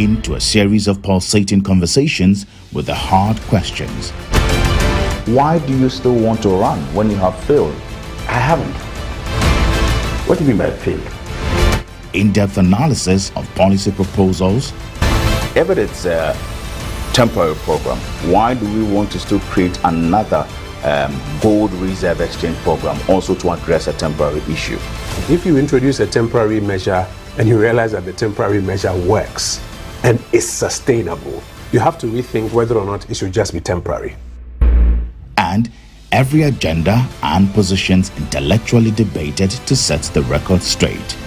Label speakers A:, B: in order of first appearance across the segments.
A: into a series of pulsating conversations with the hard questions.
B: Why do you still want to run when you have failed?
C: I haven't. What do you mean by failed?
A: In-depth analysis of policy proposals.
B: If it is a temporary program, why do we want to still create another gold reserve exchange program also to address a temporary issue?
D: If you introduce a temporary measure and you realize that the temporary measure works and is sustainable, you have to rethink whether or not it should just be temporary.
A: And every agenda and positions intellectually debated to set the record straight.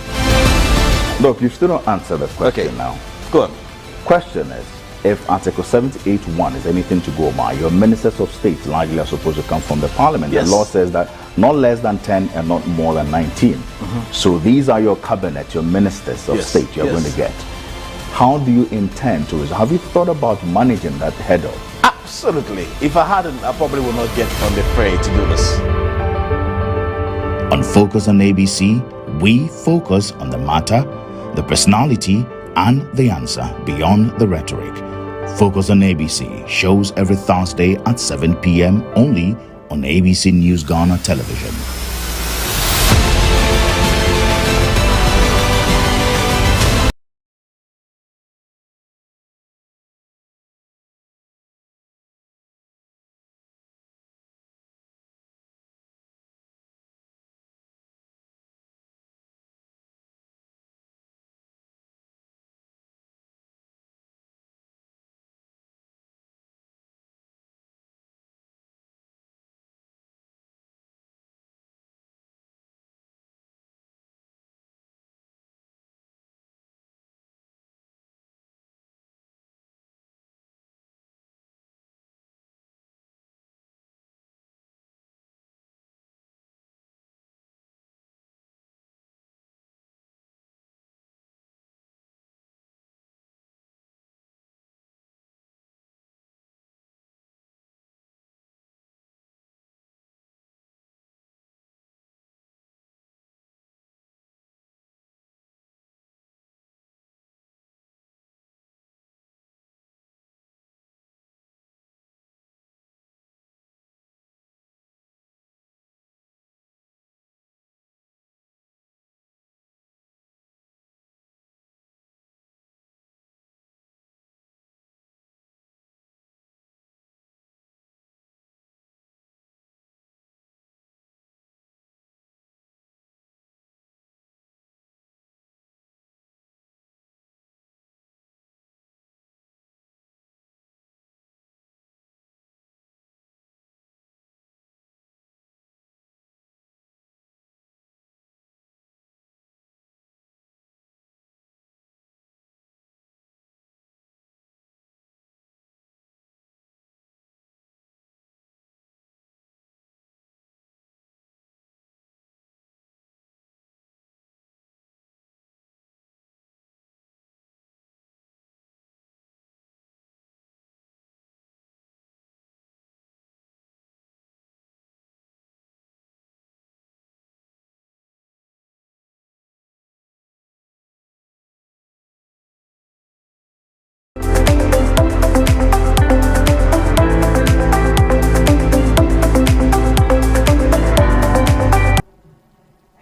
B: Look, you still don't answer the question now.
C: Go on.
B: Question is, if Article 78(1) is anything to go by, your ministers of state largely are supposed to come from the parliament.
C: Yes.
B: The law says that not less than 10 and not more than 19. So these are your cabinet, your ministers of state you're going to get. How do you intend to resolve? Have you thought about managing that header?
C: Absolutely. If I hadn't, I probably would not get on the fray to do this.
A: On Focus on ABC, we focus on the matter, the personality, and the answer beyond the rhetoric. Focus on ABC shows every Thursday at 7 p.m. only on ABC News Ghana television.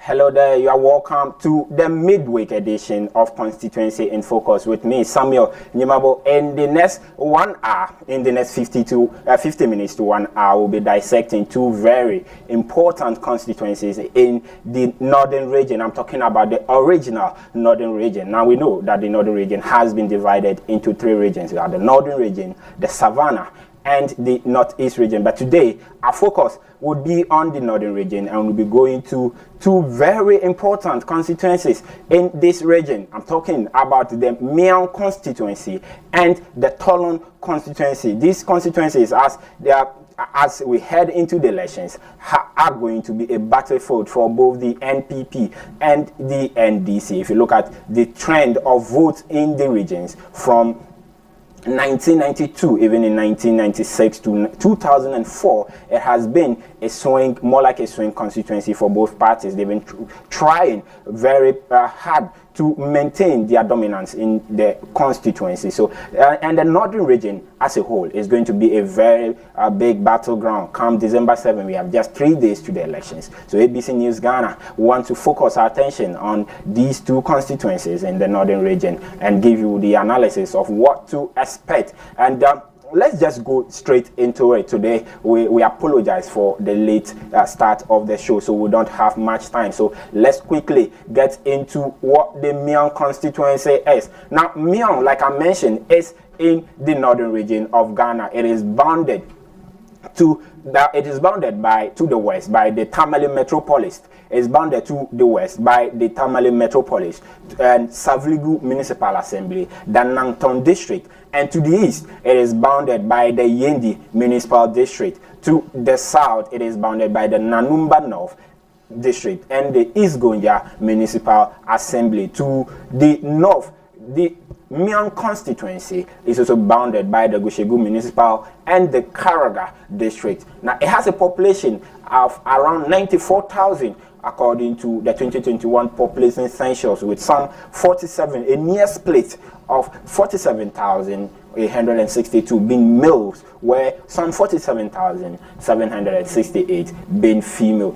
E: Hello there, you are welcome to the midweek edition of Constituency in Focus with me, Samuel Nyimabo. In the next 1 hour, in the next 50 minutes to 1 hour, we'll be dissecting two very important constituencies in the northern region. I'm talking about the original northern region. Now we know that the northern region has been divided into three regions. We have the northern region, the savannah, and the northeast region. But today, our focus would be on the northern region, and we'll be going to two very important constituencies in this region. I'm talking about the Miao constituency and the Tolon constituency. These constituencies, as we head into the elections, are going to be a battlefield for both the NPP and the NDC. If you look at the trend of votes in the regions from 1992, even in 1996 to 2004, it has been a swing, more like a swing constituency for both parties. They've been trying very hard to maintain their dominance in the constituency. So, and the northern region as a whole is going to be a very big battleground. Come December 7, we have just 3 days to the elections. So ABC News Ghana want to focus our attention on these 2 constituencies in the northern region and give you the analysis of what to expect. And let's just go straight into it today. We apologize for the late start of the show, so we don't have much time. So let's quickly get into what the Miang constituency is. Now, Miang, like I mentioned, is in the northern region of Ghana. It is bounded to the west by the Tamale Metropolis. It's bounded to the west by the Tamale Metropolis and Savligu Municipal Assembly, the Nangton District, and to the east it is bounded by the Yendi Municipal District. To the south it is bounded by the Nanumba North District and the East Gonja Municipal Assembly. To the north, the Miang constituency is also bounded by the Gushegu Municipal and the Karaga District. Now, it has a population of around 94,000 according to the 2021 population census, with some 47, a near split of 47,862 being males, where some 47,768 being female.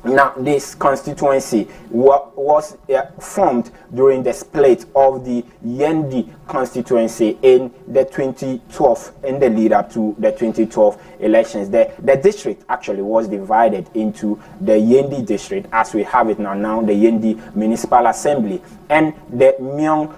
E: Now, this constituency was formed during the split of the Yendi constituency in the 2012, in the lead up to the 2012 elections. The district actually was divided into the Yendi district as we have it now the Yendi Municipal Assembly, and the Miang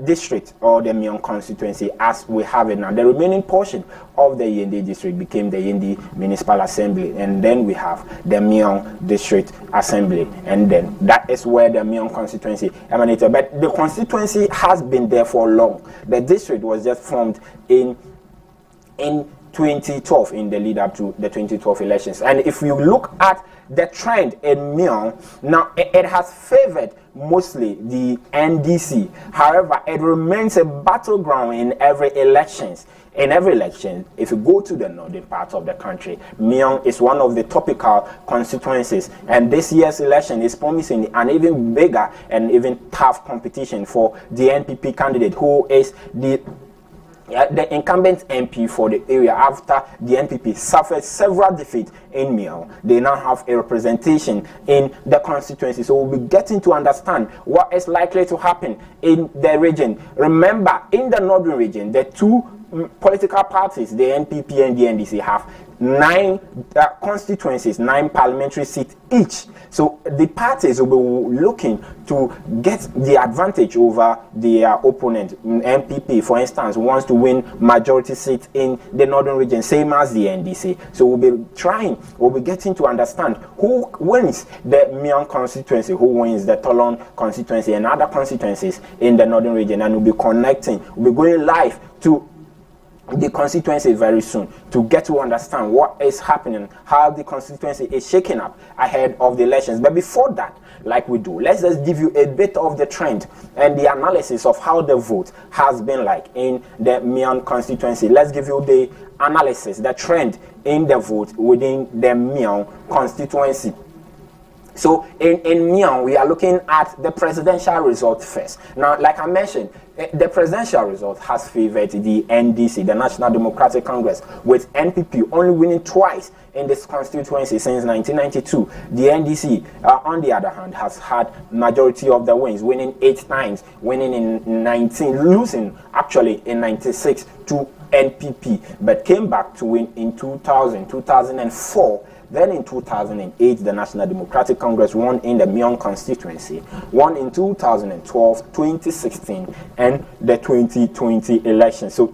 E: district, or the Miang constituency as we have it now. The remaining portion of the Yendi district became the Yendi Municipal Assembly, and then we have the Miang District Assembly, and then that is where the Miang constituency emanated. But the constituency has been there for long. The district was just formed in 2012, in the lead up to the 2012 elections. And if you look at the trend in Miang, now it has favored mostly the NDC. However, it remains a battleground in every election. In every election, if you go to the northern part of the country, Miang is one of the topical constituencies, and this year's election is promising an even bigger and even tough competition for the NPP candidate, who is the incumbent MP for the area. After the NPP suffered several defeats in Miang, they now have a representation in the constituency. So we'll be getting to understand what is likely to happen in the region. Remember, in the northern region, the 2 political parties, the NPP and the NDC, have 9 constituencies, 9 parliamentary seats each. So the parties will be looking to get the advantage over their opponent. NPP, for instance, wants to win majority seats in the northern region, same as the NDC. So we'll be getting to understand who wins the Miang constituency, who wins the Tolon constituency and other constituencies in the northern region, and we'll be connecting, we'll be going live to the constituency very soon to get to understand what is happening, how the constituency is shaking up ahead of the elections. But before that, like we do, let's just give you a bit of the trend and the analysis of how the vote has been like in the Miang constituency. Let's give you the analysis, the trend in the vote within the Miang constituency. So in Miang, we are looking at the presidential result first. Now, like I mentioned, the presidential result has favored the NDC, the National Democratic Congress, with NPP only winning twice in this constituency since 1992. The NDC, on the other hand, has had majority of the wins, winning 8 times, winning in 19, losing actually in 96 to NPP, but came back to win in 2000, 2004. Then in 2008, the National Democratic Congress won in the Miang constituency, won in 2012, 2016, and the 2020 election. So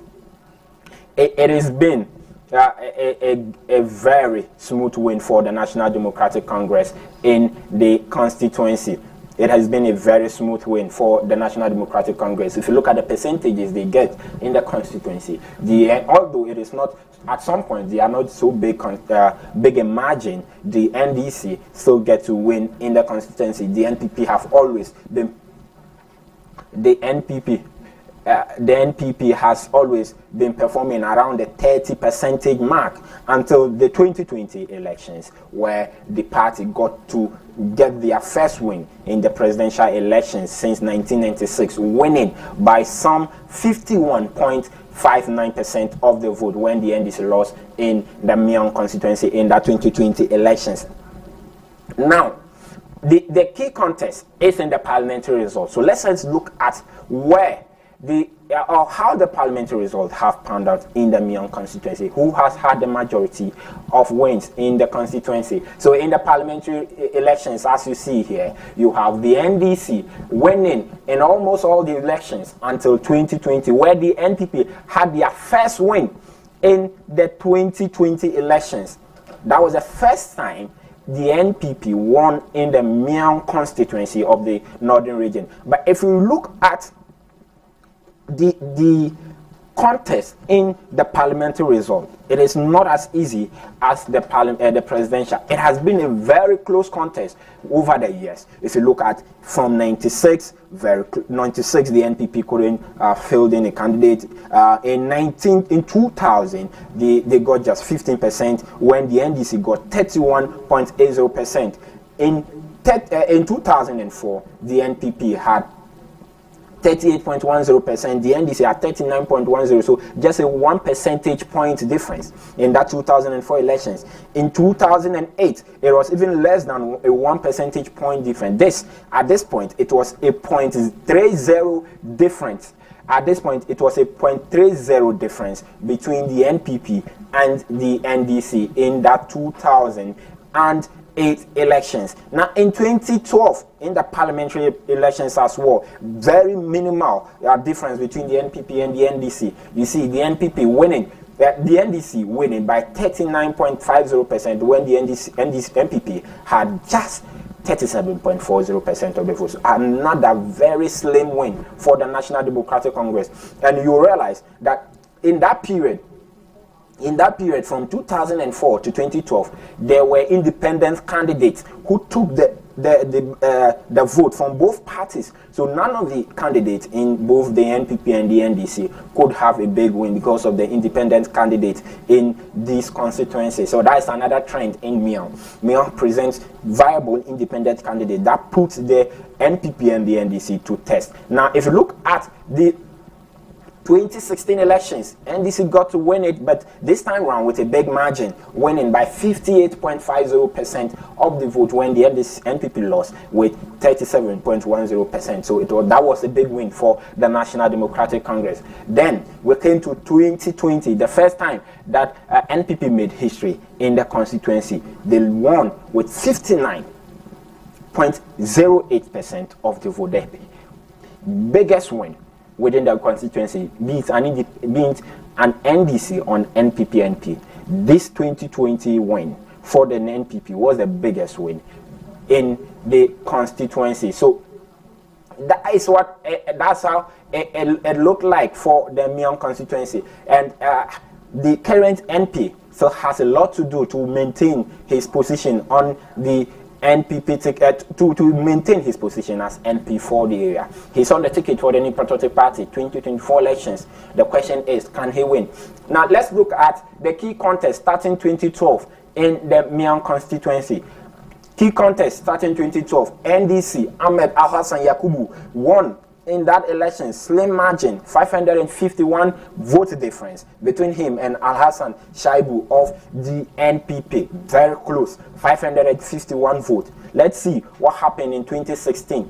E: it has been a very smooth win for the National Democratic Congress in the constituency. It has been a very smooth win for the National Democratic Congress. If you look at the percentages they get in the constituency, although it is not, at some point they are not so big a margin, the NDC still get to win in the constituency. The NPP have always been, the NPP the NPP has always been performing around the 30% mark until the 2020 elections, where the party got to get their first win in the presidential elections since 1996, winning by some 51.59% of the vote when the NDC lost in the Mion constituency in the 2020 elections. Now, the key contest is in the parliamentary results. So let's look at where or how the parliamentary results have panned out in the Mion constituency, who has had the majority of wins in the constituency. So in the parliamentary elections, as you see here, you have the NDC winning in almost all the elections until 2020, where the NPP had their first win in the 2020 elections. That was the first time the NPP won in the Mion constituency of the northern region. But if you look at the contest in the parliamentary result, it is not as easy as the presidential. It has been a very close contest over the years. If you look at from 96, the NPP couldn't field in a candidate. In 2000, they got just 15%, when the NDC got 31.80%. In 2004, the NPP had 38.10%, the NDC at 39.10%, so just a 1 percentage point difference in that 2004 elections. In 2008, it was even less than a 1 percentage point difference. At this point, it was a 0.30 difference. At this point, it was a 0.30 difference between the NPP and the NDC in that 2008 elections. Now in 2012, in the parliamentary elections as well, very minimal difference between the NPP and the NDC. You see the NPP winning, the NDC winning by 39.50%, when the NPP had just 37.40% of the votes. Another very slim win for the National Democratic Congress. And you realize that in that period from 2004 to 2012, there were independent candidates who took the vote from both parties. So none of the candidates in both the NPP and the NDC could have a big win because of the independent candidates in this constituency. So that is another trend in Mion. Mion presents viable independent candidates that puts the NPP and the NDC to test. Now, if you look at the 2016 elections, NDC got to win it, but this time around with a big margin, winning by 58.50% of the vote, when the NPP lost with 37.10%. So that was a big win for the National Democratic Congress. Then we came to 2020, the first time that NPP made history in the constituency. They won with 59.08% of the vote. The biggest win within the constituency, be it an NDC on NPP-NP. This 2020 win for the NPP was the biggest win in the constituency. So that's how it looked like for the Mion constituency. And the current NP still has a lot to do to maintain his position on the NPP ticket, to maintain his position as NP for the area. He's on the ticket for the New Patriotic Party 2024 elections. The question is, can he win? Now let's look at the key contest starting 2012 in the Mion constituency. Key contest starting 2012, NDC Ahmed Al-Hassan Yakubu won in that election, slim margin, 551 vote difference between him and Al-Hassan Shaibu of the NPP. Very close, 551 votes. Let's see what happened in 2016.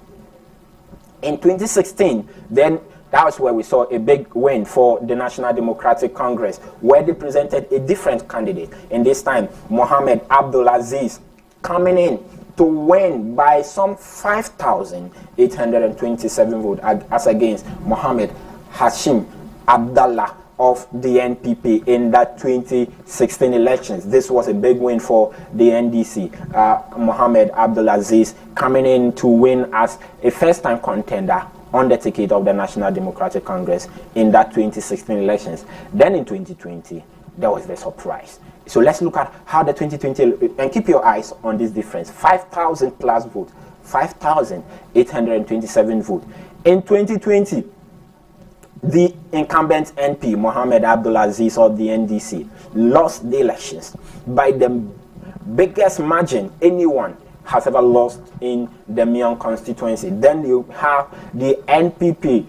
E: In 2016, then that was where we saw a big win for the National Democratic Congress, where they presented a different candidate. And this time, Mohammed Abdulaziz coming in to win by some 5,827 votes, as against Mohammed Hashim Abdallah of the NPP in that 2016 elections. This was a big win for the NDC. Mohammed Abdulaziz coming in to win as a first-time contender on the ticket of the National Democratic Congress in that 2016 elections. Then in 2020, there was the surprise. So let's look at how the 2020, and keep your eyes on this difference, 5,000 plus votes, 5,827 votes. In 2020, the incumbent NP, Mohammed Abdulaziz of the NDC, lost the elections by the biggest margin anyone has ever lost in the Mion constituency. Then you have the NPP,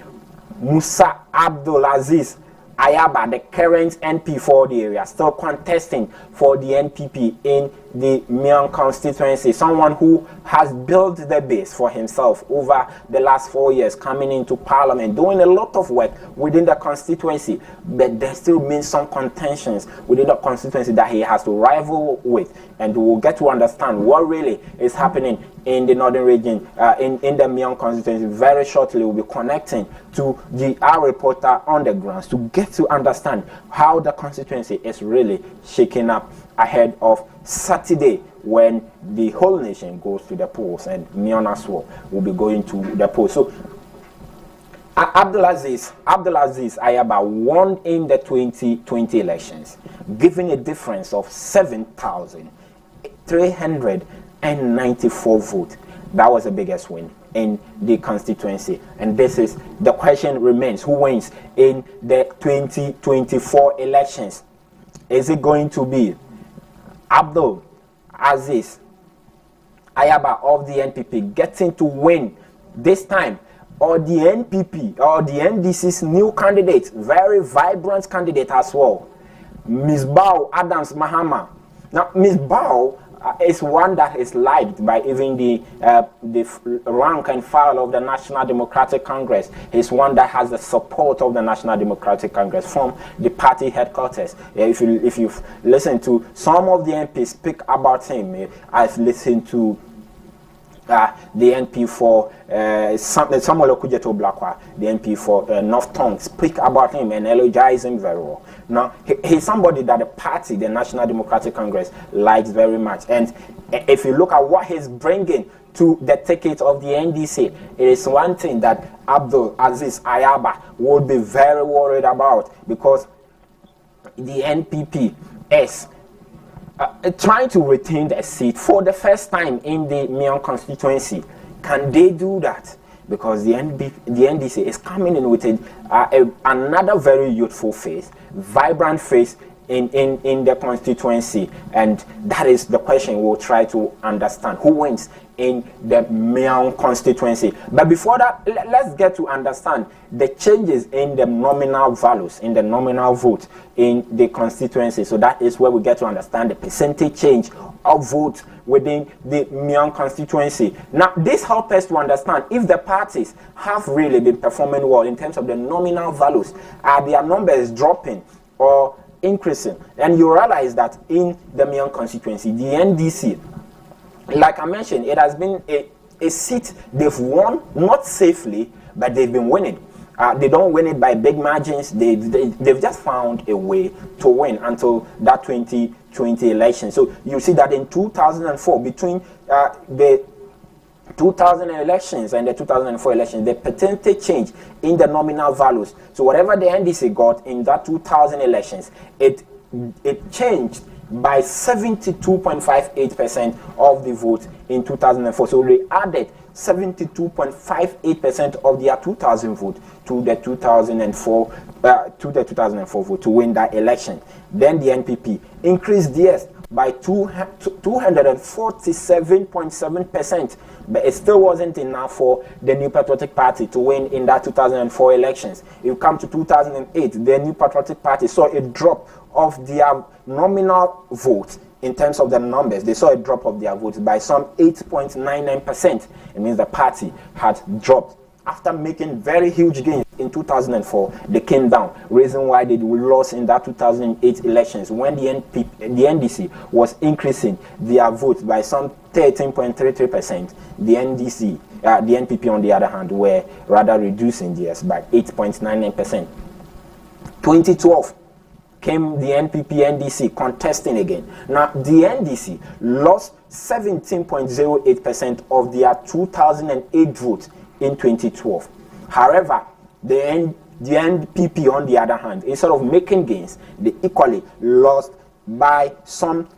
E: Musa Abdulaziz Ayaba, the current NP for the area, still contesting for the NPP in the Mion constituency. Someone who has built the base for himself over the last 4 years, coming into parliament, doing a lot of work within the constituency, but there still means some contentions within the constituency that he has to rival with, and we'll get to understand what really is happening in the northern region, in the Mion constituency. Very shortly, we'll be connecting to our reporter on the grounds to get to understand how the constituency is really shaking up ahead of Saturday, when the whole nation goes to the polls, and Mion as well will be going to the polls. So Abdulaziz Ayaba won in the 2020 elections, giving a difference of 7,394 votes. That was the biggest win in the constituency. And this is the question remains: who wins in the 2024 elections? Is it going to be Abdulaziz Ayaba of the NPP getting to win this time, or the NPP or the NDC's new candidate, very vibrant candidate as well, Ms. Bao Adams Mahama? Now, Ms. Bao is one that is liked by even the rank and file of the National Democratic Congress. He's one that has the support of the National Democratic Congress from the party headquarters. If you've listened to some of the MPs speak about him, I've listened to the NP for Samuel Okujeto Blakwa, the MP for North Tongue, speak about him and elogize him very well. Now, he's somebody that the party, the National Democratic Congress, likes very much. And if you look at what he's bringing to the ticket of the NDC, it is one thing that Abdulaziz Ayaba would be very worried about, because the NPP is trying to retain the seat for the first time in the Mion constituency. Can they do that? Because the NDC is coming in with another very youthful face, vibrant face in the constituency, and that is the question we'll try to understand: who wins in the Mion constituency? But before that, let's get to understand the changes in the nominal values, in the nominal vote in the constituency. So that is where we get to understand the percentage change of votes within the Mion constituency. Now, this helps us to understand if the parties have really been performing well in terms of the nominal values. Are their numbers dropping or increasing? And you realize that in the Mion constituency, the NDC, like I mentioned, it has been a seat they've won, not safely, but they've been winning. They don't win it by big margins. They've just found a way to win until that 2020 election. So you see that in 2004, between the 2000 elections and the 2004 elections, the percentage change in the nominal values. So whatever the NDC got in that 2000 elections, it changed by 72.58% of the vote in 2004. So they added 72.58% of their 2000 vote to the 2004 vote to win that election. Then the NPP increased theirs by 247.7%, but it still wasn't enough for the New Patriotic Party to win in that 2004 elections. You come to 2008, the New Patriotic Party saw a drop of their nominal vote. In terms of the numbers, they saw a drop of their votes by some 8.99%. It means the party had dropped. After making very huge gains in 2004, they came down. Reason why they lost in that 2008 elections, when the NDC was increasing their votes by some 13.33%, the NPP on the other hand were rather reducing theirs by 8.99%. 2012 came the NPP-NDC contesting again. Now, the NDC lost 17.08% of their 2008 votes in 2012. However, the NPP, on the other hand, instead of making gains, they equally lost by some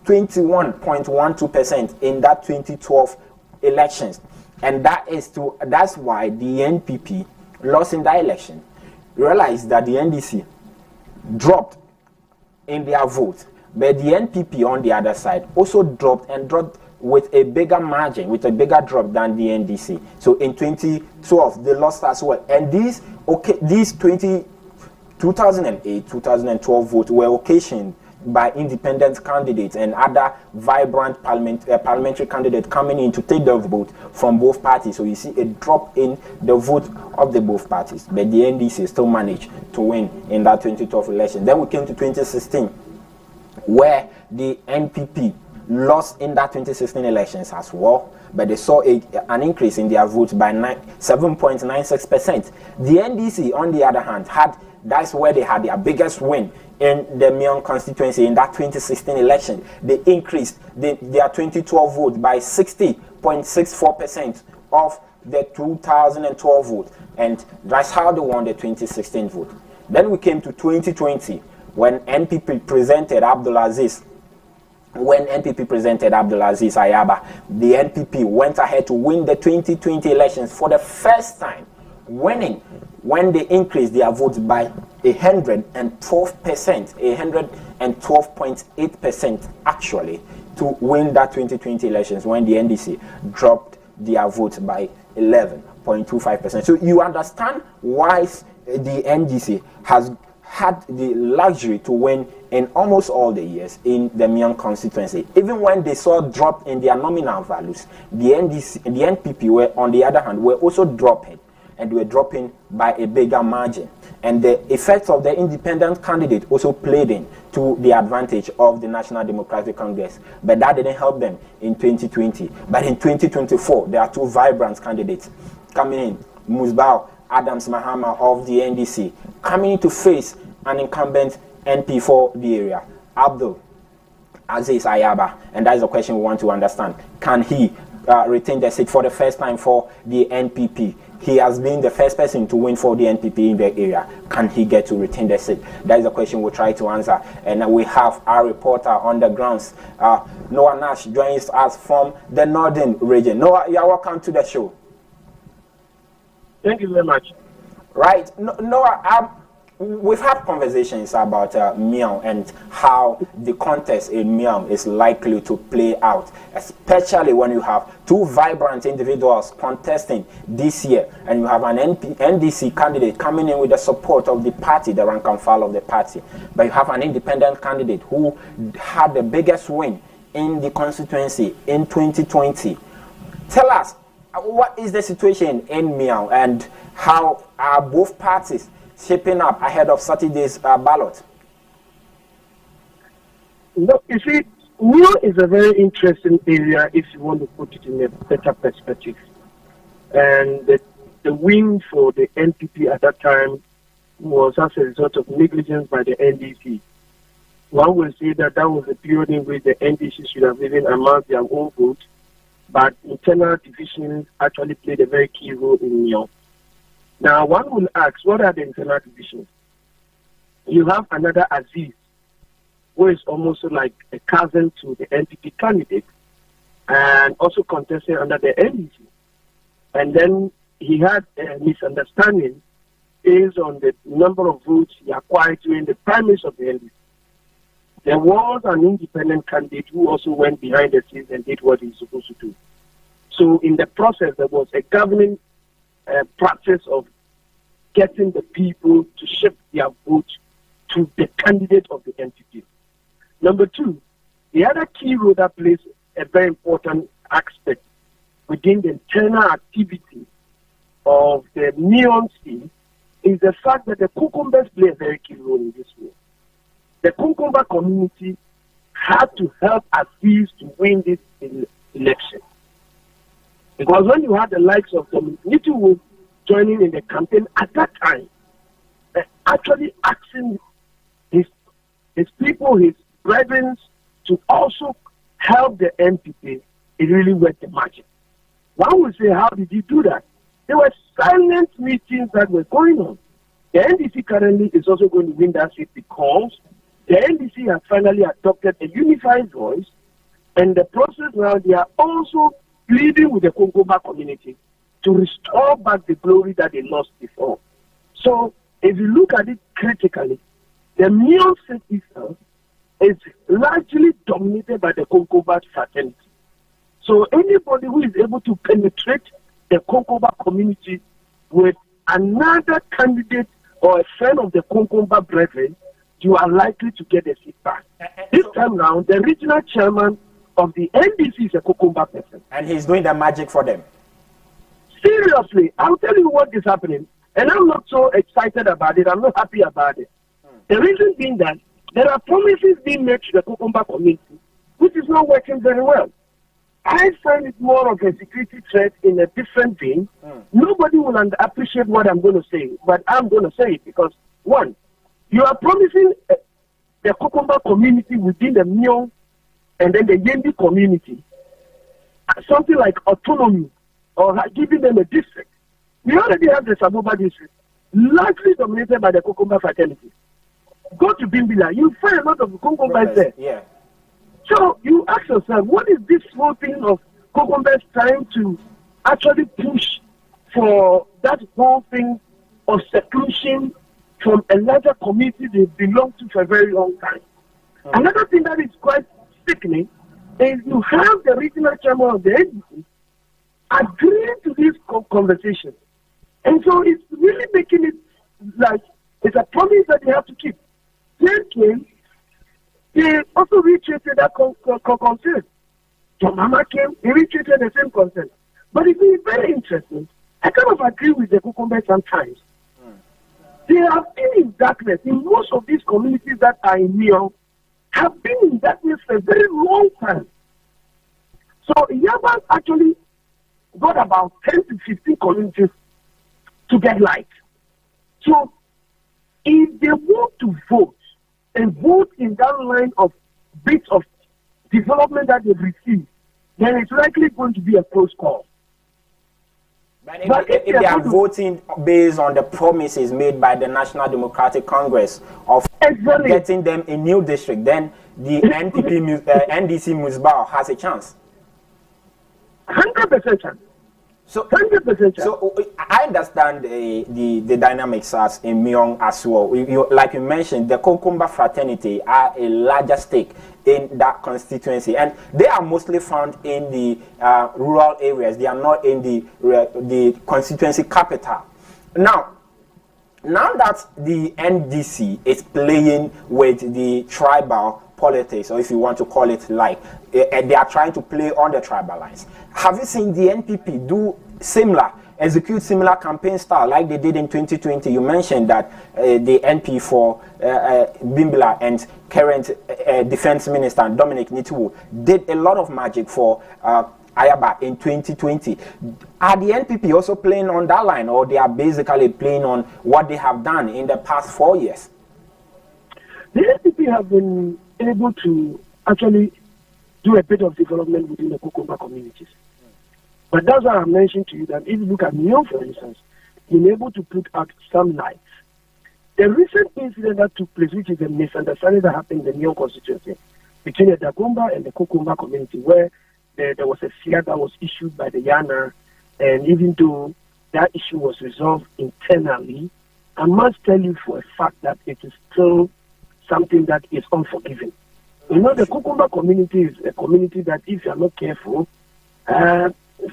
E: 21.12% in that 2012 elections. And that's why the NPP lost in that election. realized that the NDC dropped in their vote, but the NPP on the other side also dropped with a bigger margin, with a bigger drop than the NDC. So in 2012, they lost as well. And these 2008, 2012 votes were occasioned by independent candidates and other vibrant parliamentary candidates coming in to take the vote from both parties. So you see a drop in the vote of the both parties. But the NDC still managed to win in that 2012 election. Then we came to 2016, where the NPP lost in that 2016 elections as well, but they saw an increase in their votes by 7.96%. The NDC, on the other hand, that's where they had their biggest win in the Mion constituency in that 2016 election. They increased their 2012 vote by 60.64% of the 2012 vote, and that's how they won the 2016 vote. Then we came to 2020, when NPP presented Abdulaziz Ayaba. The NPP went ahead to win the 2020 elections for the first time, winning when they increased their votes by 112%, 112.8% actually, to win that 2020 elections, when the NDC dropped their votes by 11.25%. So you understand why the NDC has had the luxury to win in almost all the years in the Mion constituency. Even when they saw a drop in their nominal values, the NPP were, on the other hand, were also dropping, and they were dropping by a bigger margin. And the effects of the independent candidate also played in to the advantage of the National Democratic Congress. But that didn't help them in 2020. But in 2024, there are two vibrant candidates coming in. Musbao Adams Mahama of the NDC coming to face an incumbent NP for the area, Abdul Aziz Ayaba. And that is the question we want to understand. Can he retain the seat for the first time for the NPP? He has been the first person to win for the NPP in the area. Can he get to retain the seat? That is the question we'll try to answer. And we have our reporter on the grounds, Noah Nash, joins us from the northern region. Noah, you are welcome to the show.
F: Thank you very much.
E: Right. Noah, we've had conversations about Mion and how the contest in Mion is likely to play out, especially when you have two vibrant individuals contesting this year, and you have an NDC candidate coming in with the support of the party, the rank and file of the party. But you have an independent candidate who had the biggest win in the constituency in 2020. Tell us, what is the situation in Mion, and how are both parties shaping up ahead of Saturday's ballot?
F: Look, you see, Mion is a very interesting area if you want to put it in a better perspective. And the win for the NPP at that time was as a result of negligence by the NDC. One will say that was a period in which the NDC should have even amassed their own vote, but internal divisions actually played a very key role in Mion. Now, one will ask, what are the internal divisions? You have another Aziz, who is almost like a cousin to the NPP candidate, and also contesting under the NDC. And then he had a misunderstanding based on the number of votes he acquired during the primaries of the NDC. There was an independent candidate who also went behind the scenes and did what he was supposed to do. So in the process, there was a governing practice of getting the people to shift their vote to the candidate of the NPP. Number two, the other key role that plays a very important aspect within the internal activity of the Mion scene is the fact that the Kukumbas play a very key role in this war. The Kunkumba community had to help Aziz to win this election. Because when you had the likes of Dominic Nitiwo joining in the campaign at that time, actually asking his people, his brethren, to also help the NPP, it really went the margin. One would say, how did he do that? There were silent meetings that were going on. The NDC currently is also going to win that seat because the NDC has finally adopted a unified voice, and the process now, they are also pleading with the Kongoba community to restore back the glory that they lost before. So if you look at it critically, the Mio seat itself is largely dominated by the Konkoba fraternity. So anybody who is able to penetrate the Konkoba community with another candidate or a friend of the Konkoba brethren, you are likely to get a seat back. This time round, the regional chairman of the NDC is a Konkoba person.
E: And he's doing the magic for them.
F: Seriously, I'll tell you what is happening. And I'm not so excited about it. I'm not happy about it. The reason being that there are promises being made to the Konkoba community, which is not working very well. I find it more of a security threat in a different vein. Nobody will appreciate what I'm going to say, but I'm going to say it because, one, you are promising the Konkoba community within the Mio and then the Yendi community something like autonomy or giving them a district. We already have the Saboba district, largely dominated by the Konkoba fraternity. Go to Bimbila, you find a lot of Konkoba there.
E: Yeah.
F: So you ask yourself, what is this whole thing of Konkoba trying to actually push for that whole thing of seclusion from a larger community they belong to for a very long time? Another thing that is quite sickening is you have the regional chairman of the NDC agreeing to this conversation. And so it's really making it like it's a promise that they have to keep. Then they also reiterated that concern. John Mama came, he reiterated the same concern. But it's been very interesting. I kind of agree with the Kukumbe sometimes. They have been in darkness. In most of these communities that are in Mio have been in darkness for a very long time. So Yaba actually got about 10 to 15 communities to get light. So if they want to vote and vote in that line of bits of development that they've received, then it's likely going to be a close call.
E: But if they are voting based on the promises made by the National Democratic Congress of getting them a new district, then the NDC Musbao has a chance.
F: 100% chance.
E: So,
F: 100% chance.
E: So I understand the dynamics as in Myong as well. Like you mentioned, the Konkoba fraternity are a larger stake in that constituency, and they are mostly found in the rural areas. They are not in the constituency capital. Now that the NDC is playing with the tribal politics, or if you want to call it like, they are trying to play on the tribal lines. Have you seen the NPP do execute similar campaign style like they did in 2020? You mentioned that the NP for Bimbila and current Defense Minister Dominic Nitiwu did a lot of magic for Ayaba in 2020. Are the NPP also playing on that line, or they are basically playing on what they have done in the past 4 years?
F: The NPP have been able to actually do a bit of development within the Konkoba communities. But that's why I mentioned to you that if you look at Nyon, for instance, been able to put out some light. The recent incident that took place, which is a misunderstanding that happened in the Nyon constituency between the Dagomba and the Konkoba community, where there was a fear that was issued by the Yana, and even though that issue was resolved internally, I must tell you for a fact that it is still something that is unforgiving. You know, the Konkoba community is a community that if you are not careful,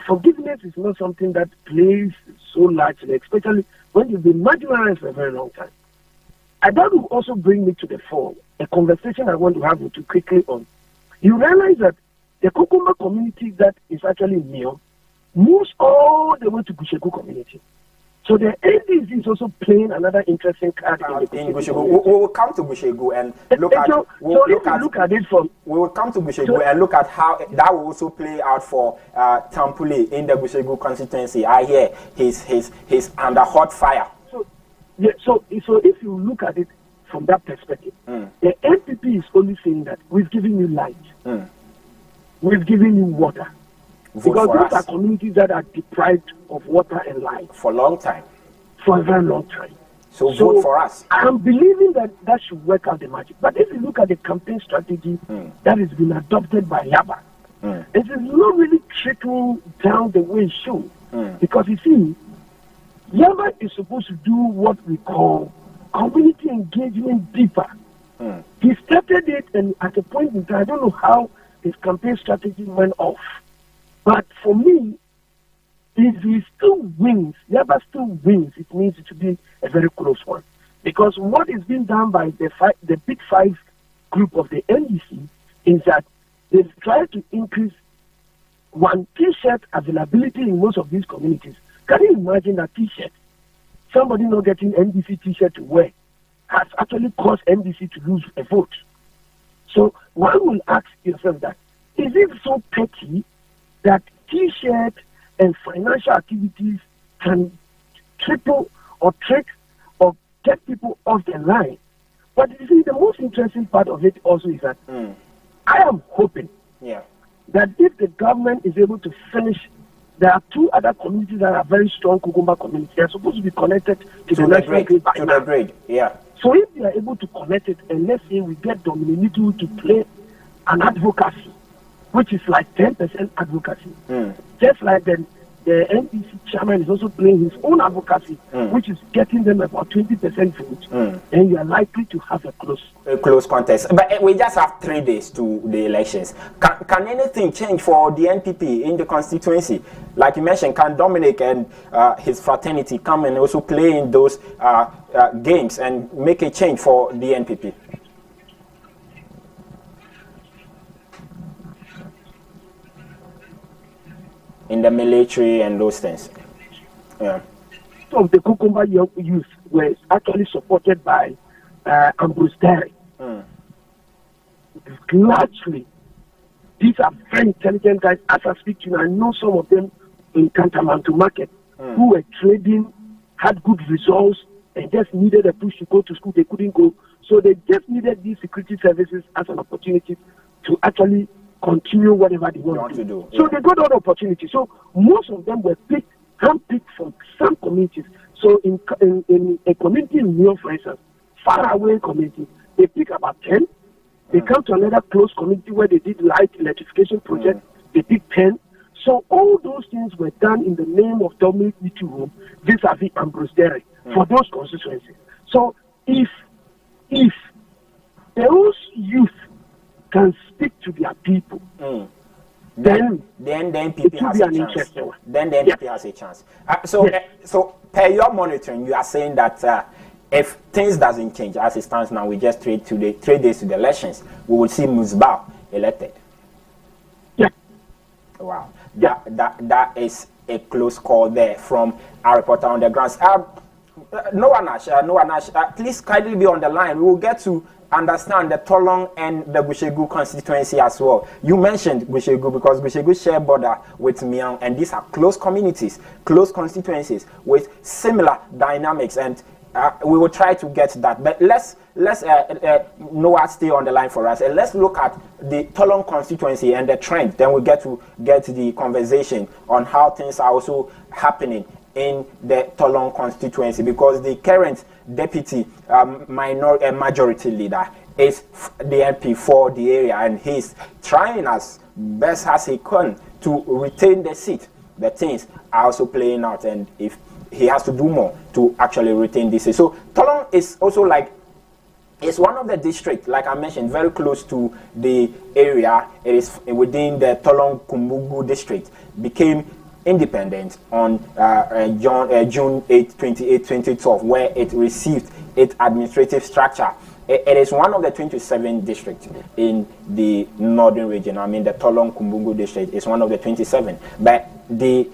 F: forgiveness is not something that plays so largely, especially when you've been marginalized for a very long time. And that will also bring me to the fore, a conversation I want to have with you quickly on. You realize that the Konkoba community that is actually Mio moves all the way to Gushegu community. So the NDC is also playing another interesting card in Gushegu.
E: We will come to Gushegu and look at. We will come to Gushegu and look at how that will also play out for Tampuli in the Gushegu constituency. I hear he's under hot fire.
F: So if you look at it from that perspective, the NPP is only saying that we've given you light, we've given you water. Because those are communities that are deprived of water and light.
E: For a long time.
F: For a very long time.
E: So vote for us.
F: I'm believing that should work out the magic. But if you look at the campaign strategy that has been adopted by Yaba, it is not really trickling down the way it should. Because you see, Yaba is supposed to do what we call community engagement deeper. He started it, and at a point in time, I don't know how his campaign strategy went off. But for me, if he still wins, Yaba still wins, it means it will be a very close one. Because what is being done by the Big Five group of the NDC is that they've tried to increase one T-shirt availability in most of these communities. Can you imagine a T-shirt? Somebody not getting NDC T-shirt to wear has actually caused NDC to lose a vote. So one will ask yourself that, is it so petty that T-shirt and financial activities can triple or trick or get people off the line? But you see, the most interesting part of it also is that I am hoping that if the government is able to finish, there are two other communities that are very strong Kukumba communities. They are supposed to be connected to the national grid by now. So if they are able to connect it, and let's say we get Dominic to play an advocacy, which is like 10% advocacy, just like the NDC chairman is also playing his own advocacy, which is getting them about 20% vote, and you are likely to have a close contest.
E: But we just have 3 days to the elections. Can anything change for the NPP in the constituency? Like you mentioned, can Dominic and his fraternity come and also play in those games and make a change for the NPP? In the military and those things.
F: Some of the Kukumba youth were actually supported by Ambrose Derry. Largely, these are very intelligent guys. As I speak to you, I know some of them in Kantamanto Market who were trading, had good results, and just needed a push to go to school. They couldn't go. So they just needed these security services as an opportunity to actually continue whatever they want to do. So they got all the opportunities. So most of them were handpicked from some communities. So in a community in New York, for instance, far away community, they pick about 10. They come to another close community where they did light electrification project. They pick 10. So all those things were done in the name of Dominic Niturum vis-a-vis Ambrose Derry for those constituencies. So if those youth can speak to their people, then
E: the NPP has a chance. Then the NPP has a chance. So per your monitoring, you are saying that if things doesn't change as it stands now, we just 3 days to the elections, we will see Musbah elected.
F: Yeah.
E: Wow. That is a close call there from our reporter on the grounds. Noah Nash, please kindly be on the line. We will get to understand the Tolong and the Bushegu constituency as well. You mentioned Bushegu because Bushegu share border with Miang, and these are close communities, close constituencies with similar dynamics, and we will try to get that. But let's Noah stay on the line for us, and let's look at the Tolong constituency and the trend. Then we'll get the conversation on how things are also happening in the Tolong constituency, because the current deputy majority leader is the MP for the area, and he's trying as best as he can to retain the seat. The things are also playing out, and if he has to do more to actually retain this seat. So Tolong is also it's one of the districts, like I mentioned, very close to the area. It is within the Tolong Kumbugu district, became independent on June 8, 2012, where it received its administrative structure. It is one of the 27 districts in the northern region. I mean, the Tolong Kumbugu district is one of the 27. But the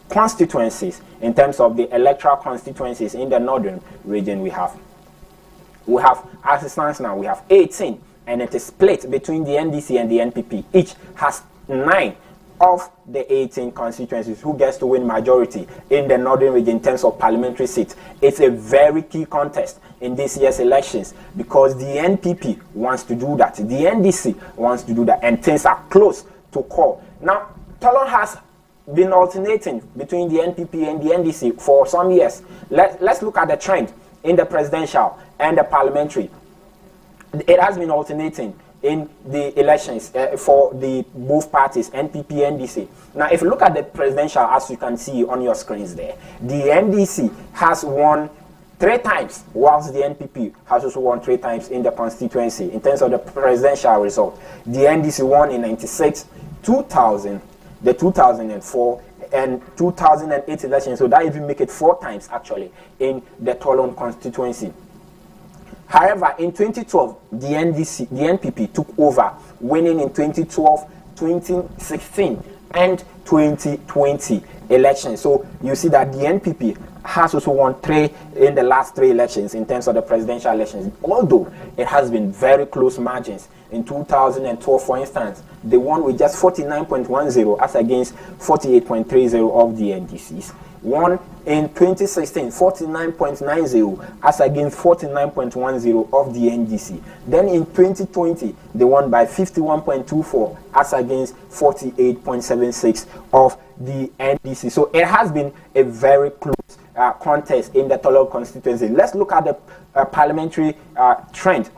E: constituencies, in terms of the electoral constituencies in the northern region, we have, as it stands now, we have 18, and it is split between the NDC and the NPP. Each has 9 of the 18 constituencies. Who gets to win majority in the northern region in terms of parliamentary seats? It's a very key contest in this year's elections, because the NPP wants to do that, the NDC wants to do that, and things are close to call. Now, Tolong has been alternating between the NPP and the NDC for some years. Let's look at the trend in the presidential and the parliamentary. It has been alternating in the elections for the both parties, NPP, NDC. Now, if you look at the presidential, as you can see on your screens there, the NDC has won 3 times, whilst the NPP has also won 3 times in the constituency. In terms of the presidential result, the NDC won in 96, 2000, the 2004, and 2008 elections. So that even make it 4 times actually in the Tolon constituency. However, in 2012, the NPP took over, winning in 2012, 2016, and 2020 elections. So you see that the NPP has also won 3 in the last 3 elections in terms of the presidential elections, although it has been very close margins. In 2012, for instance, they won with just 49.10 as against 48.30 of the NDCs. Won in 2016, 49.90 as against 49.10 of the NDC. Then in 2020, they won by 51.24 as against 48.76 of the NDC. So it has been a very close contest in the Tolon constituency. Let's look at the parliamentary trend,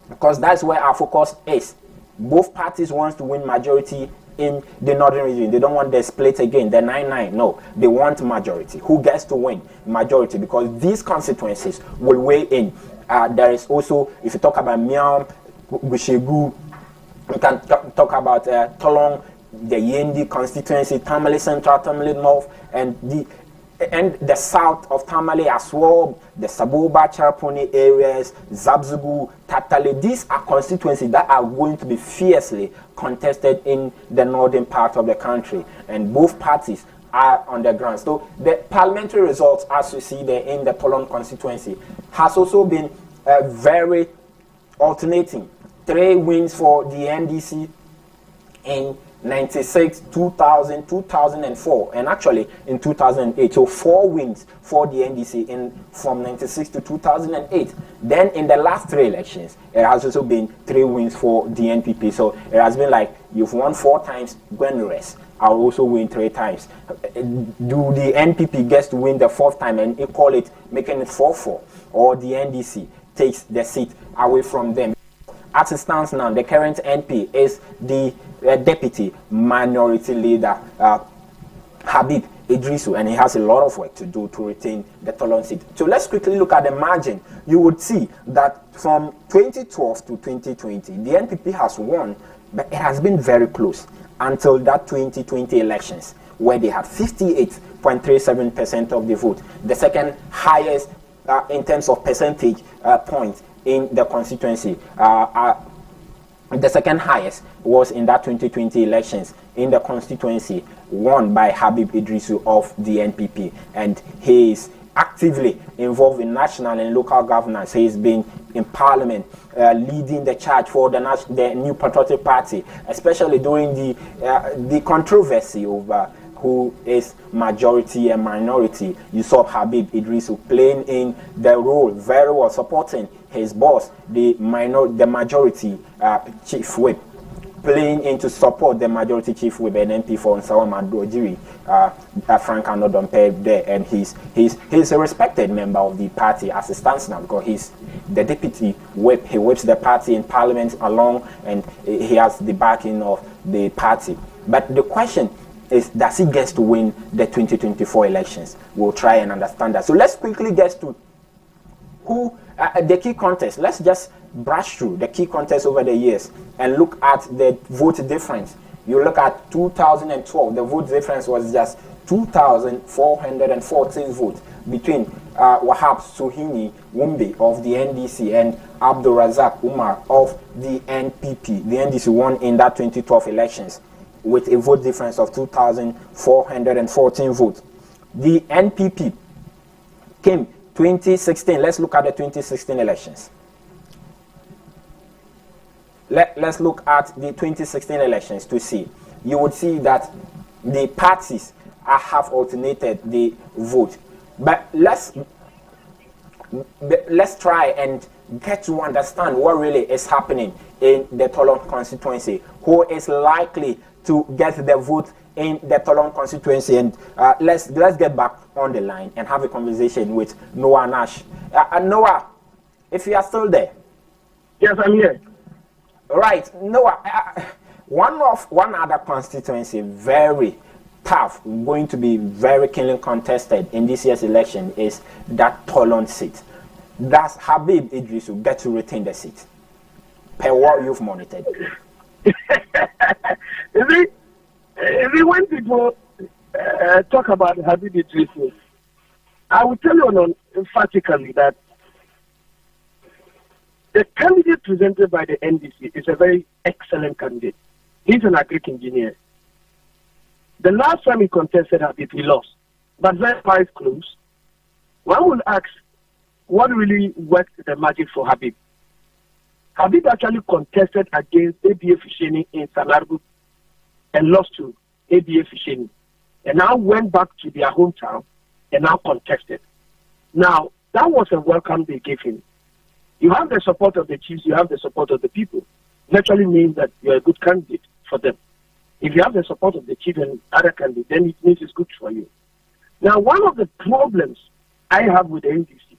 E: because that's where our focus is. Both parties want to win majority in the northern region. They don't want the split again, the 9-9. No, they want majority. Who gets to win majority? Because these constituencies will weigh in. There is also, if you talk about Miam, Bushegu, we can talk about Tolong, the Yendi constituency, Tamale Central, Tamale North, and the south of Tamale as well, the Saboba, Charaponi areas, Zabzugu, Tatale. These are constituencies that are going to be fiercely contested in the northern part of the country, and both parties are on the ground. So the parliamentary results, as you see there in the Tolon constituency, has also been very alternating. 3 wins for the NDC in 96, 2000, 2004, and actually in 2008. So 4 wins for the NDC from 96 to 2008. Then in the last 3 elections, it has also been 3 wins for the NPP. So it has been like, you've won 4 times, go and rest. I'll also win 3 times. Do the NPP gets to win the 4th time and equal it, making it 4-4, or the NDC takes the seat away from them? As it stands now, the current NP is the deputy minority leader, Habib Idrisu, and he has a lot of work to do to retain the Tolon seat. So let's quickly look at the margin. You would see that from 2012 to 2020, the NPP has won, but it has been very close until that 2020 elections, where they had 58.37% of the vote, the second highest in terms of percentage points in the constituency. The second highest was in that 2020 elections in the constituency, won by Habib Idrisu of the NPP, and he is actively involved in national and local governance. He's been in parliament, leading the charge for the New Patriotic Party, especially during the controversy over who is majority and minority. You saw Habib Idrisu playing in the role very well, supporting his boss, the majority chief whip, playing in to support the majority chief whip and MP for Nsawama Dojiri, Frank Anodompe there, and he's a respected member of the party as it stands now, because he's the deputy whip. He whips the party in parliament along, and he has the backing of the party. But the question is, does he get to win the 2024 elections? We'll try and understand that. So let's quickly get to who the key contests. Let's just brush through the key contests over the years and look at the vote difference. You look at 2012, the vote difference was just 2,414 votes between Wahab Suhini Wumbi of the NDC and Abdul Razak Umar of the NPP. The NDC won in that 2012 elections with a vote difference of 2,414 votes. The NPP came 2016. Let's look at the 2016 elections. Let's look at the 2016 elections to see. You would see that the parties have alternated the vote. But let's try and get to understand what really is happening in the Tolon constituency. Who is likely to get the vote in the Tolon constituency? And let's get back on the line and have a conversation with Noah Nash. Noah, if you are still there.
F: Yes, I'm here.
E: Right, Noah. One other constituency very tough, going to be very keenly contested in this year's election is that Tolon seat. Does Habib Idris get to retain the seat? Per what you've monitored?
F: When people talk about Habib Idris, I will tell you emphatically that the candidate presented by the NDC is a very excellent candidate. He's an agric engineer. The last time he contested Habib, he lost. But very quite close. One will ask, what really worked the magic for Habib? Habib actually contested against ABA Fisheni in Sanargu and lost to ABA Fisheni. And now went back to their hometown and now contested. Now, that was a welcome they gave him. You have the support of the chiefs, you have the support of the people. Naturally means that you're a good candidate for them. If you have the support of the chief and other candidates, then it means it's good for you. Now, one of the problems I have with the NDC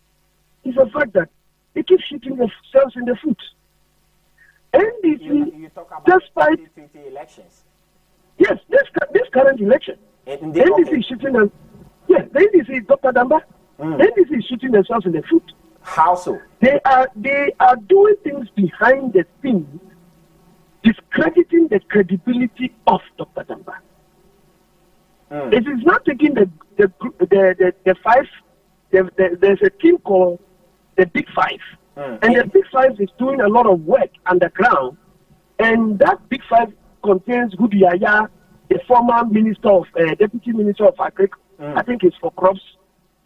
F: is the fact that they keep shooting themselves in the foot. NDC,
E: you talk about
F: despite
E: 2020 elections.
F: Yes, this current election, NDC is shooting them. Yes, the NDC, Dr. Damba, the NDC is shooting themselves in the foot.
E: How so?
F: They are doing things behind the scenes, discrediting the credibility of Dr. Damba. It is not taking the five. There's a team called the Big Five, and the Big Five is doing a lot of work underground, and that Big Five contains Hudu Yaya, the former minister of deputy minister of Agric, I think it's for crops.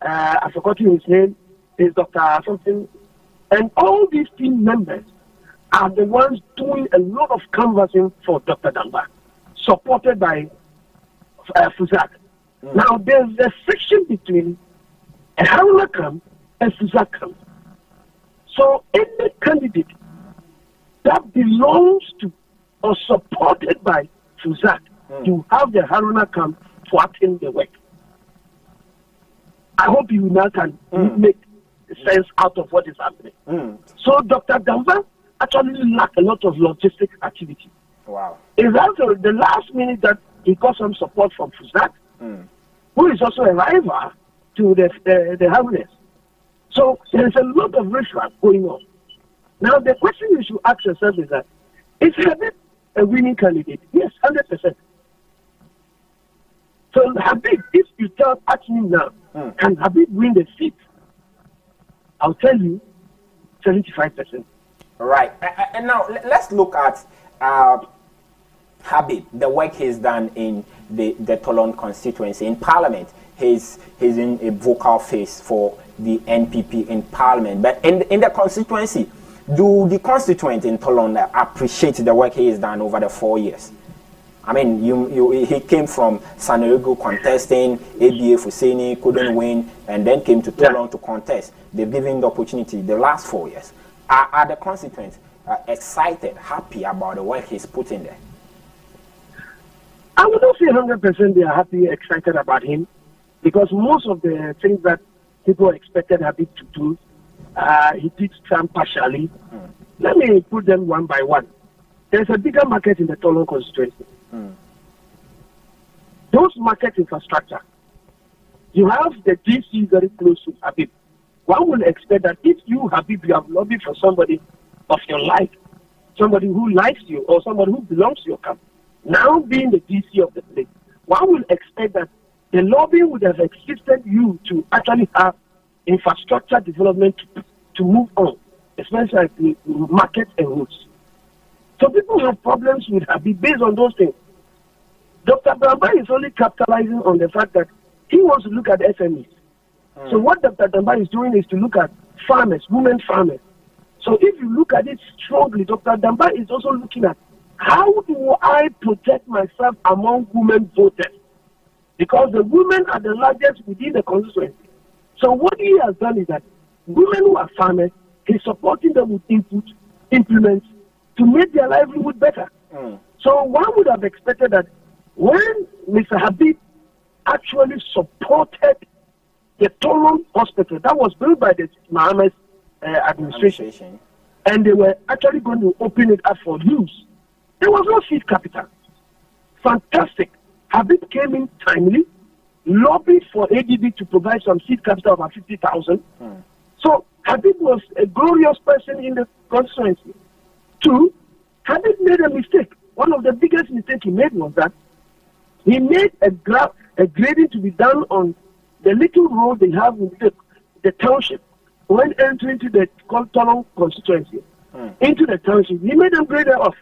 F: I forgot his name. Is Dr. something, and all these team members are the ones doing a lot of canvassing for Dr. Damba, supported by Fuzak. Now there's a friction between a Haruna camp and Fuzak camp. So any candidate that belongs to or supported by Fuzak, you have the Haruna camp thwarting the work. I hope you now can make sense out of what is happening. So Dr. Damba actually lacked a lot of logistic activity.
E: Wow.
F: It's also the last minute that he got some support from Fuzak, who is also a rival to the Harness. So there is a lot of ritual going on. Now the question you should ask yourself is that, is Habib a winning candidate? Yes, 100%. So Habib, if you ask me now, can Habib win the seat? I'll tell you, 75%.
E: Right. And now let's look at Habib, the work he's done in the Tolon constituency. In Parliament, he's in a vocal face for the NPP in Parliament. But in the constituency, do the constituents in Tolon appreciate the work he has done over the 4 years? I mean, he came from Sanargu contesting, ABA Fuseni couldn't win, and then came to Tolon to contest. They've given him the opportunity the last 4 years. Are the constituents excited, happy about the work he's put in there?
F: I would not say 100% they are happy, excited about him, because most of the things that people expected Habib to do, he did some partially. Let me put them one by one. There's a bigger market in the Tolon constituency. Those market infrastructure, you have the DC very close to Habib. One will expect that if you, Habib, you have lobbied for somebody of your like, somebody who likes you or somebody who belongs to your camp, now being the DC of the place, one will expect that the lobby would have assisted you to actually have infrastructure development to move on, especially like the market and roads. So people have problems with Habib based on those things. Dr. Damba is only capitalizing on the fact that he wants to look at SMEs. So what Dr. Damba is doing is to look at farmers, women farmers. So if you look at it strongly, Dr. Damba is also looking at how do I protect myself among women voters? Because the women are the largest within the constituency. So what he has done is that women who are farmers, he's supporting them with input, implements, to make their livelihood better. So one would have expected that when Mr. Habib actually supported the Tolon Hospital that was built by the Mohammed administration, and they were actually going to open it up for use, there was no seed capital. Fantastic. Habib came in timely, lobbied for ADB to provide some seed capital of 50,000. So Habib was a glorious person in the constituency. 2, Habib made a mistake. One of the biggest mistakes he made was that he made a grading to be done on the little road they have in the township when entering into the Tolong constituency, into the township. He made them grade it off.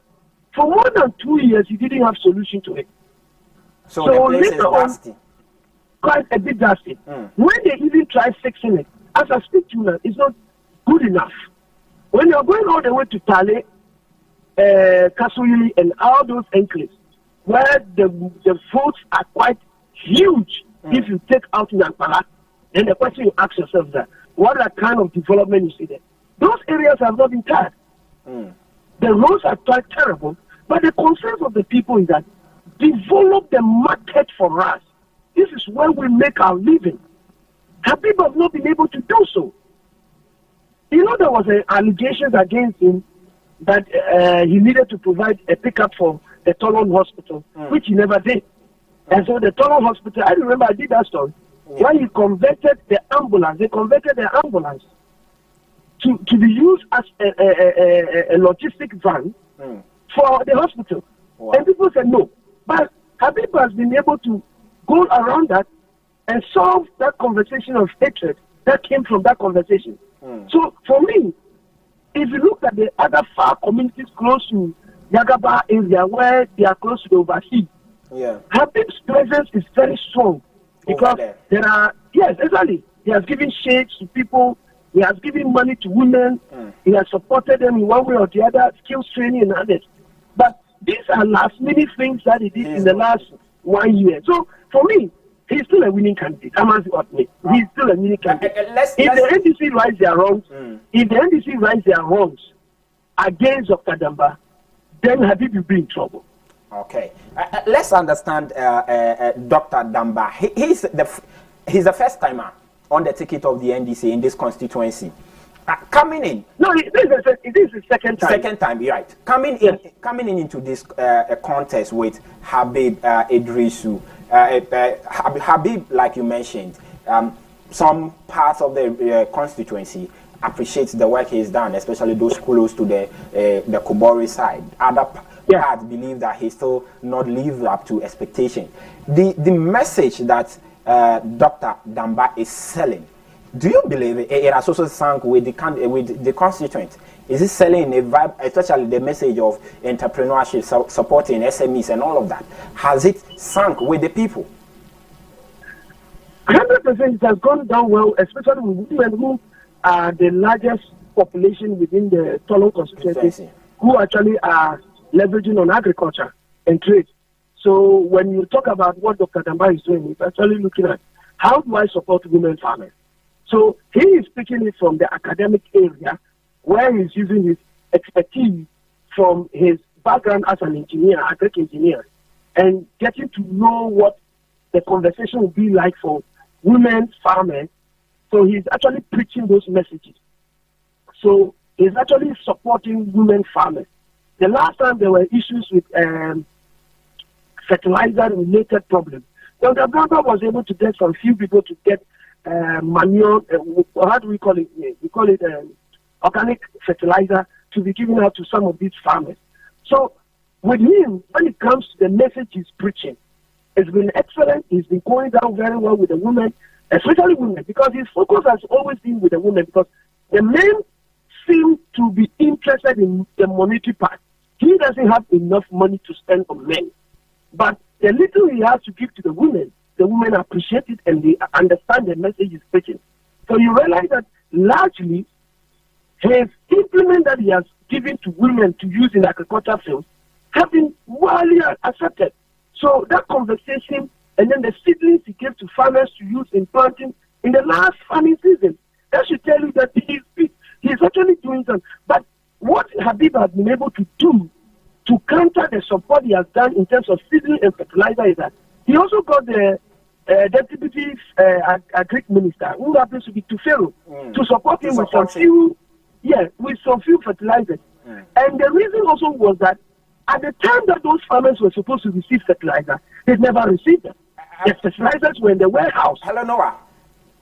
F: For more than 2 years, he didn't have solution to it.
E: So the place is dusty.
F: Quite a bit dusty. When they even try fixing it, as I speak to you now, it's not good enough. When you're going all the way to Tale, Kasuyili, and all those enclaves, where the votes are quite huge, if you take out Nampala, then the question you ask yourself is that, what are kind of development you see there? Those areas have not been touched. The roads are quite terrible, but the concern of the people is that develop the market for us. This is where we make our living. Habib have not been able to do so. You know, there was an allegation against him that he needed to provide a pickup for the Tolong hospital, which he never did. And so the Tolong hospital, I remember I did that story, when he converted the ambulance, they converted the ambulance to be used as a logistic van for the hospital. Wow. And people said no. But Habib has been able to go around that and solve that conversation of hatred that came from that conversation. So for me, if you look at the other far communities close to Yagaba area where they are close to the overseas, Habib's presence is very strong because there are, yes, exactly. He has given shades to people, he has given money to women, he has supported them in one way or the other, skills training and others. But these are last minute things that he did in the last 1 year. So for me, he's still a winning candidate. I must admit, he's still a winning candidate. If the NDC rights their wrongs, if the NDC rights their wrongs against Dr. Damba, then Habib will be in trouble.
E: Okay, let's understand Dr. Damba. He's the first timer on the ticket of the NDC in this constituency. Coming in.
F: No, it is the second time.
E: Second time, you're right. Coming in into this contest with Habib Idrisu. Habib, like you mentioned, some parts of the constituency appreciates the work he's done, especially those close to the Kobori side. Other parts believe that he still not lived up to expectation. The message that Dr. Damba is selling, do you believe it has also sunk with the constituents? Is it selling a vibe, especially the message of entrepreneurship, supporting SMEs and all of that? Has it sunk with the people?
F: 100% it has gone down well, especially with women who are the largest population within the Tolong constituency, who actually are leveraging on agriculture and trade. So when you talk about what Dr. Damba is doing, he's actually looking at how do I support women farmers? So he is speaking it from the academic area where he's using his expertise from his background as an engineer, agric engineer, and getting to know what the conversation will be like for women farmers. So he's actually preaching those messages. So he's actually supporting women farmers. The last time there were issues with fertilizer-related problems, Dr. Damba was able to get some few people to get manure, how do we call it? We call it organic fertilizer to be given out to some of these farmers. So with him, when it comes to the message he's preaching, it's been excellent. He's been going down very well with the women, especially women, because his focus has always been with the women, because the men seem to be interested in the monetary part. He doesn't have enough money to spend on men. But the little he has to give to the women appreciate it and they understand the message he's preaching. So you realize that largely his implement that he has given to women to use in agricultural fields have been widely accepted. So that conversation and then the seedlings he gave to farmers to use in planting in the last farming season, that should tell you that he's actually doing something. But what Habib has been able to do to counter the support he has done in terms of seedling and fertilizer is that he also got the deputy agric minister, who happens to be Tufero, to support him with some few fertilizers. And the reason also was that at the time that those farmers were supposed to receive fertilizer, They never received them. The fertilizers were in the warehouse.
E: Hello, Noah.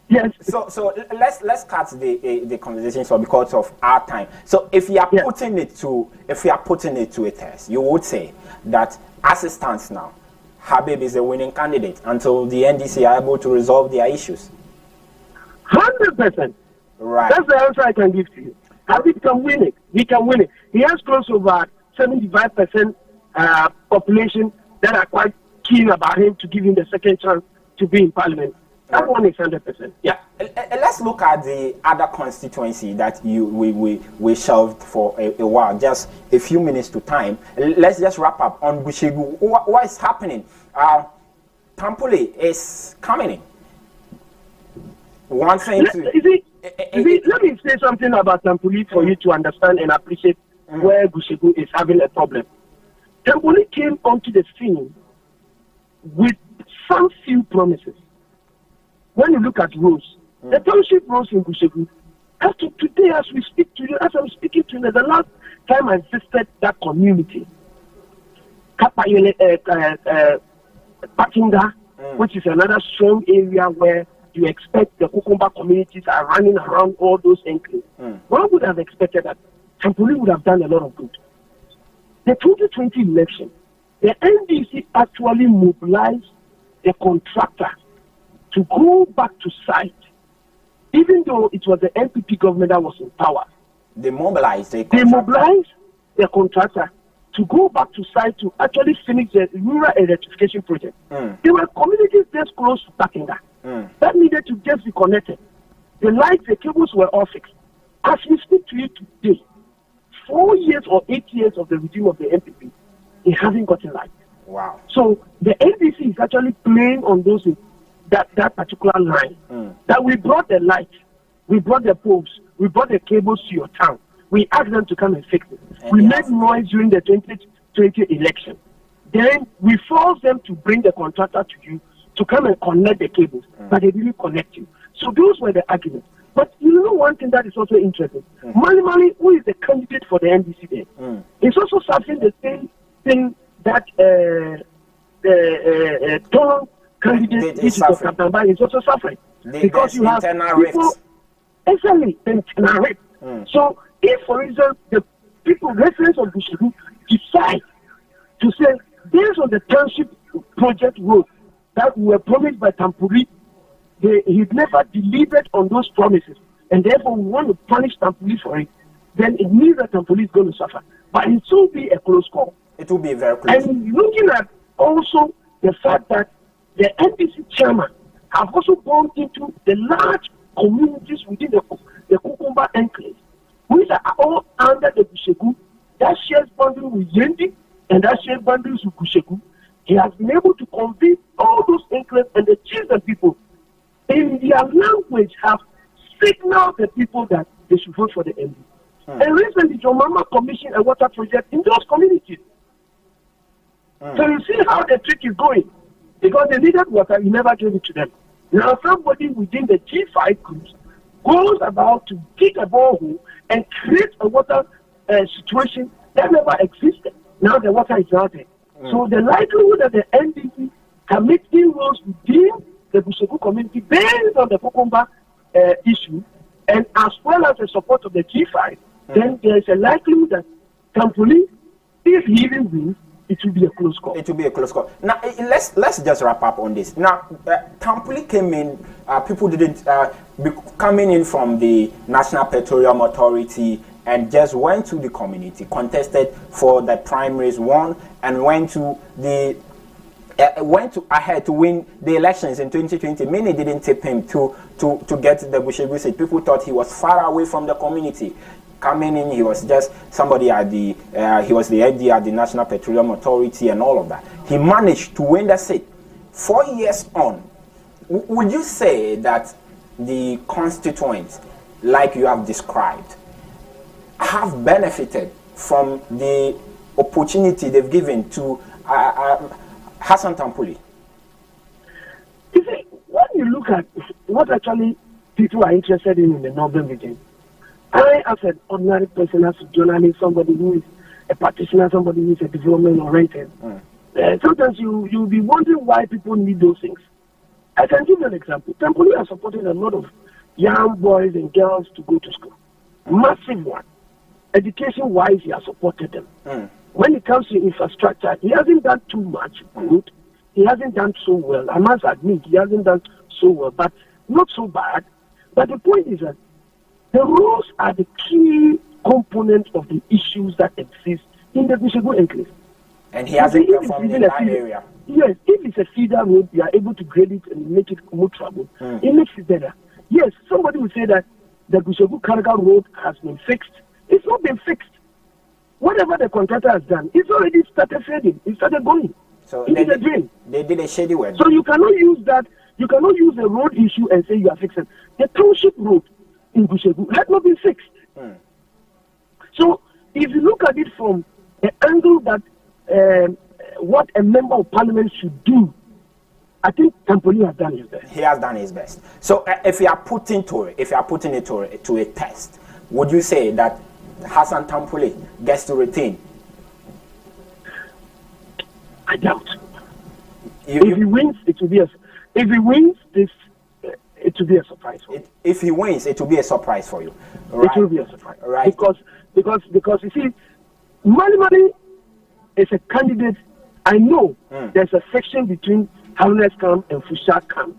F: Yes.
E: So let's cut the conversation so because of our time. So if you are putting it to a test, you would say that as it stands now, Habib is a winning candidate until the NDC are able to resolve their issues.
F: 100%.
E: Right.
F: That's the answer I can give to you. Habib can win it. He can win it. He has close over 75% population that are quite keen about him to give him the second chance to be in parliament. That one is 100%. Yeah.
E: Let's look at the other constituency that we shelved for a while. Just a few minutes to time. Let's just wrap up on Gushegu. What is happening? Tampuli is coming in. One thing
F: let me say something about Tampuli for you to understand and appreciate where Gushegu is having a problem. Tampuli came onto the scene with some few promises. When you look at roads, the township roads in Gushegu, as to today, as we speak to you, as I'm speaking to you, the last time I visited that community, Patinga, which is another strong area where you expect the Kukumba communities are running around all those enclaves. One would have expected that Tampuli would have done a lot of good. The 2020 election, the NDC actually mobilized the contractor to go back to site, even though it was the NPP government that was in power.
E: They mobilized the
F: contractor to go back to site to actually finish the rural electrification project. There were communities just close to Pakinga that needed to just be connected. The lights, the cables were all fixed. As we speak to you today, 4 years or 8 years of the regime of the NPP, it hasn't gotten light.
E: Wow.
F: So the NDC is actually playing on those that particular line. That we brought the light, we brought the poles, we brought the cables to your town. We asked them to come and fix it. We made noise during the 2020 election. Then we forced them to bring the contractor to you to come and connect the cables, but they didn't connect you. So those were the arguments. But you know one thing that is also interesting. Mali, who is the candidate for the NDC there, is also suffering the same thing that Tom candidate is also suffering. Because you have people, exactly, internal rift. So if, for instance, the people, residents of Gushegu, decide to say, based on the township project road that were promised by Tampuri, he never delivered on those promises, and therefore we want to punish Tampuri for it, then it means that Tampuri is going to suffer. But it will be a close call.
E: It will be very close.
F: And looking at also the fact that the NPC chairman have also gone into the large communities within the Kukumba enclave, which are all under the Gushegu, that shares boundaries with Yendi and that shares boundaries with Gushegu. He has been able to convince all those enclaves and the chiefs and people in their language have signaled the people that they should vote for the NDC. And recently, John Mama commissioned a water project in those communities. So you see how the trick is going. Because they needed water, you never gave it to them. Now somebody within the G5 groups goes about to dig a borehole and create a water situation that never existed. Now the water is out there. So the likelihood that the NDC can make inroads within the Gushegu community based on the Kukumba issue, and as well as the support of the G5, then there is a likelihood that Tampuli, if he even wins, it will be a close call.
E: It will be a close call. Now, let's just wrap up on this. Now, Tampuli came in, people didn't be coming in from the National Petroleum Authority and just went to the community, contested for the primaries, won, and went ahead to win the elections in 2020. Many didn't tip him to get the Gushegu seat. People thought he was far away from the community. Coming in, he was just somebody at he was the AD at the National Petroleum Authority and all of that. He managed to win the seat. 4 years on, would you say that the constituents, like you have described, have benefited from the opportunity they've given to Hassan Tampuli?
F: You see, when you look at what actually people are interested in the northern region, I, as an ordinary person, as a journalist, somebody who is a practitioner, somebody who is a development oriented, Sometimes you'll be wondering why people need those things. I can give you an example. Tempoli has supported a lot of young boys and girls to go to school. Massive one. Education-wise, he has supported them. When it comes to infrastructure, he hasn't done too much good. He hasn't done so well. I must admit, he hasn't done so well, but not so bad. But the point is that the roads are the key component of the issues that exist in the Gusegu enclave.
E: And he hasn't performed in that area.
F: Yes, if it's a feeder road, you are able to grade it and make it more trouble. It makes it better. Yes, somebody will say that the Gusegu Karaga road has been fixed. It's not been fixed. Whatever the contractor has done, it's already started fading. It started going.
E: So
F: it is a drain.
E: They did a shady work.
F: So you cannot use that. You cannot use a road issue and say you are fixing. The township road in Gusegu had not been fixed. So if you look at it from the angle that what a member of parliament should do, I think Tampoli has done his best.
E: He has done his best. So if you are putting it to a test, would you say that Hassan Tampoli gets to retain?
F: I doubt. If he wins, it will be a. If he wins this, it will be a surprise for you.
E: If he wins, it will be a surprise for you. Right?
F: It will be a surprise,
E: right?
F: Because you see, Mali is a candidate. I know there's a section between Harness Camp and Fusha Camp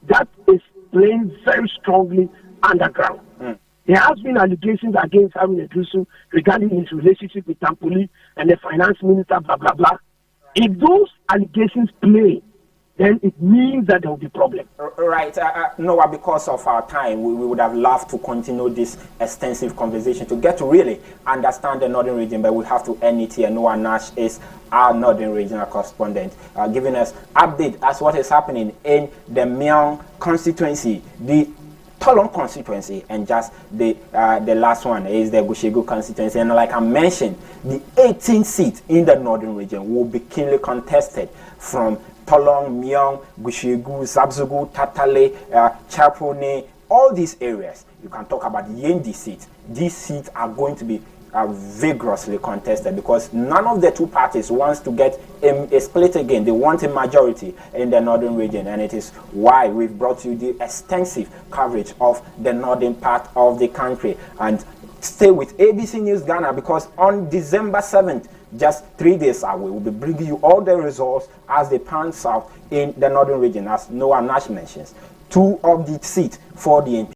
F: that is playing very strongly underground. There has been allegations against Haruna Idrisu regarding his relationship with Tampoli and the finance minister, blah, blah, blah. If those allegations play, then it means that there will be problem.
E: Right. Noah, because of our time, we would have loved to continue this extensive conversation to get to really understand the Northern region, but we have to end it here. Noah Nash is our Northern regional correspondent, giving us update as what is happening in the Miang constituency, the Tolong constituency, and just the last one is the Gusegu constituency. And like I mentioned, the 18th seat in the Northern region will be keenly contested from Tolong, Miang, Gusegu, Zabzugu, Tatale, Chapone, all these areas. You can talk about Yendi seats. These seats are going to be vigorously contested because none of the two parties wants to get a split again. They want a majority in the Northern region, and it is why we've brought you the extensive coverage of the northern part of the country. And stay with ABC News Ghana, because on December 7th, just 3 days away, we'll be bringing you all the results as they pan south in the Northern region. As Noah Nash mentions, 2 of the seats for the NP